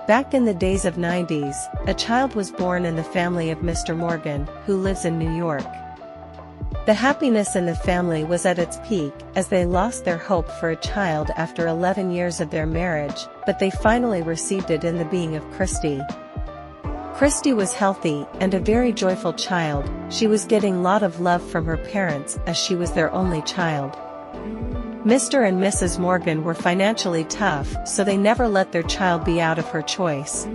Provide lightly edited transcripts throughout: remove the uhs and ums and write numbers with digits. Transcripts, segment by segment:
Back in the days of 90s, a child was born in the family of Mr. Morgan, who lives in New York. The happiness in the family was at its peak, as they lost their hope for a child after 11 years of their marriage, but they finally received it in the being of Christie. Christie was healthy, and a very joyful child. She was getting a lot of love from her parents, as she was their only child. Mr. and Mrs. Morgan were financially tough, so they never let their child be out of her choice.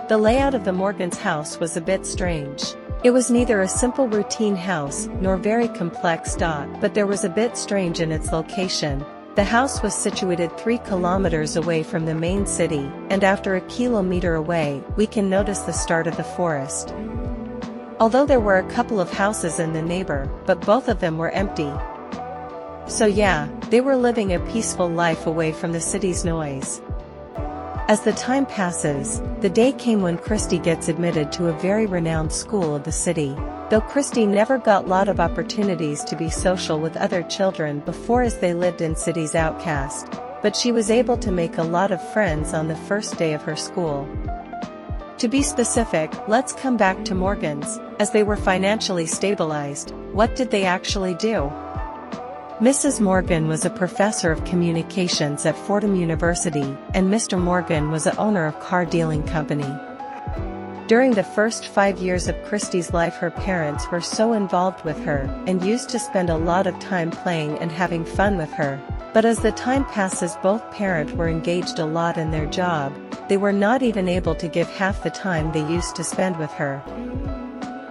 The layout of the Morgans' house was a bit strange. It was neither a simple routine house, nor very complex, but there was a bit strange in its location. The house was situated 3 kilometers away from the main city, and after a kilometer away, we can notice the start of the forest. Although there were a couple of houses in the neighbor, but both of them were empty. So yeah, they were living a peaceful life away from the city's noise. As the time passes, the day came when Christie gets admitted to a very renowned school of the city. Though Christie never got a lot of opportunities to be social with other children before, as they lived in city's outcast, but she was able to make a lot of friends on the first day of her school. To be specific, let's come back to Morgans. As they were financially stabilized, what did they actually do? Mrs. Morgan was a professor of communications at Fordham University, and Mr. Morgan was the owner of car dealing company. During the first 5 years of Christie's life, her parents were so involved with her, and used to spend a lot of time playing and having fun with her. But as the time passes, both parents were engaged a lot in their job. They were not even able to give half the time they used to spend with her.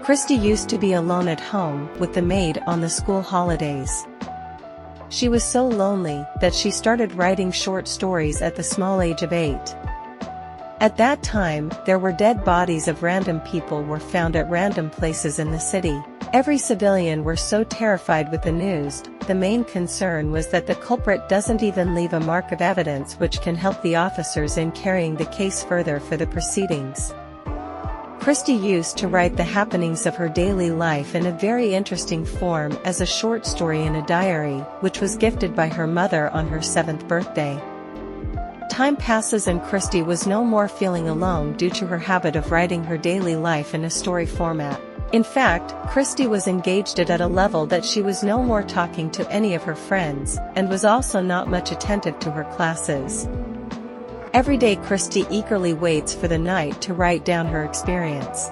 Christie used to be alone at home, with the maid on the school holidays. She was so lonely that she started writing short stories at the small age of 8. At that time, there were dead bodies of random people were found at random places in the city. Every civilian were so terrified with the news. The main concern was that the culprit doesn't even leave a mark of evidence which can help the officers in carrying the case further for the proceedings. Christie used to write the happenings of her daily life in a very interesting form as a short story in a diary, which was gifted by her mother on her 7th birthday. Time passes and Christie was no more feeling alone due to her habit of writing her daily life in a story format. In fact, Christie was engaged at a level that she was no more talking to any of her friends, and was also not much attentive to her classes. Every day Christie eagerly waits for the night to write down her experience.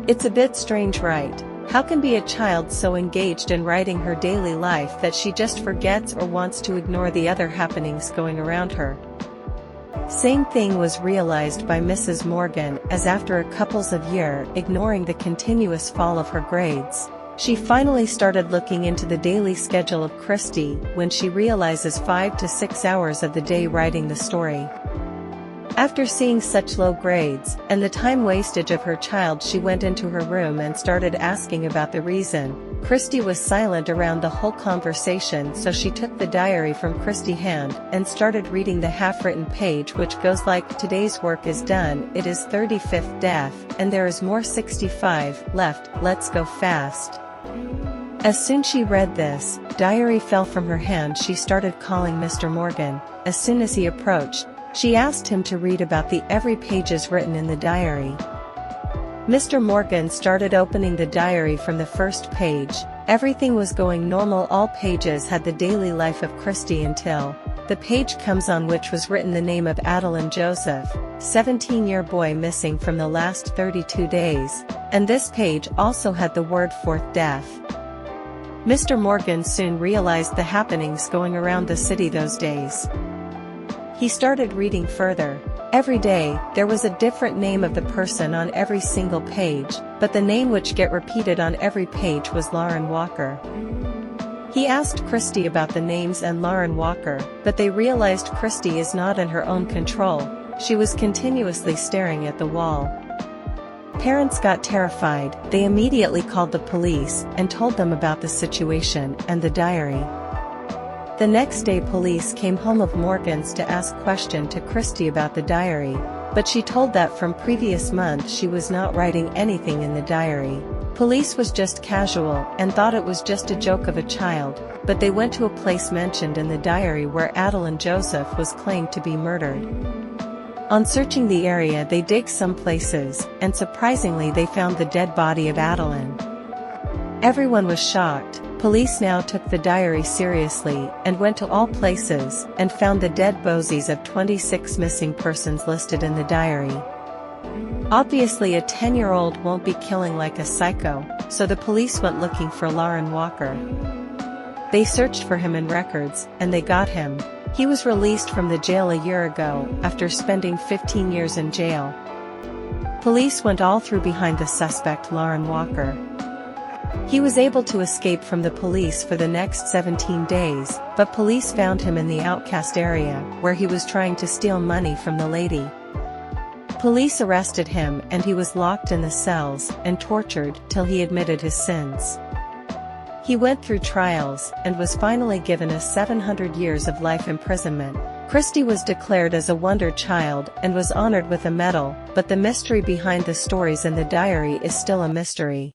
It's a bit strange, right? How can be a child so engaged in writing her daily life that she just forgets or wants to ignore the other happenings going around her? Same thing was realized by Mrs. Morgan, as after a couples of years ignoring the continuous fall of her grades, she finally started looking into the daily schedule of Christie, when she realizes 5 to 6 hours of the day writing the story. After seeing such low grades, and the time wastage of her child, she went into her room and started asking about the reason. Christie was silent around the whole conversation, so she took the diary from Christie's hand, and started reading the half-written page, which goes like, "Today's work is done, it is 35th death, and there is more 65 left, let's go fast." As soon as she read this, diary fell from her hand. She started calling Mr. Morgan. As soon as he approached, she asked him to read about the every pages written in the diary. Mr. Morgan started opening the diary from the first page. Everything was going normal. All pages had the daily life of Christie until the page comes on which was written the name of Adeline Joseph, 17-year boy missing from the last 32 days, and this page also had the word 4th death. Mr. Morgan soon realized the happenings going around the city those days. He started reading further. Every day, there was a different name of the person on every single page, but the name which get repeated on every page was Lauren Walker. He asked Christie about the names and Lauren Walker, but they realized Christie is not in her own control. She was continuously staring at the wall. Parents got terrified. They immediately called the police and told them about the situation and the diary. The next day police came home of Morgan's to ask question to Christie about the diary, but she told that from previous month she was not writing anything in the diary. Police was just casual and thought it was just a joke of a child, but they went to a place mentioned in the diary where Adeline Joseph was claimed to be murdered. On searching the area, they dig some places, and surprisingly they found the dead body of Adeline. Everyone was shocked. Police now took the diary seriously and went to all places and found the dead bodies of 26 missing persons listed in the diary. Obviously a 10-year-old won't be killing like a psycho, so the police went looking for Lauren Walker. They searched for him in records, and they got him. He was released from the jail a year ago after spending 15 years in jail. Police went all through behind the suspect Lauren Walker. He was able to escape from the police for the next 17 days, but police found him in the outcast area where he was trying to steal money from the lady. Police arrested him and he was locked in the cells and tortured till he admitted his sins. He went through trials and was finally given a 700 years of life imprisonment. Christie was declared as a wonder child and was honored with a medal, but the mystery behind the stories in the diary is still a mystery.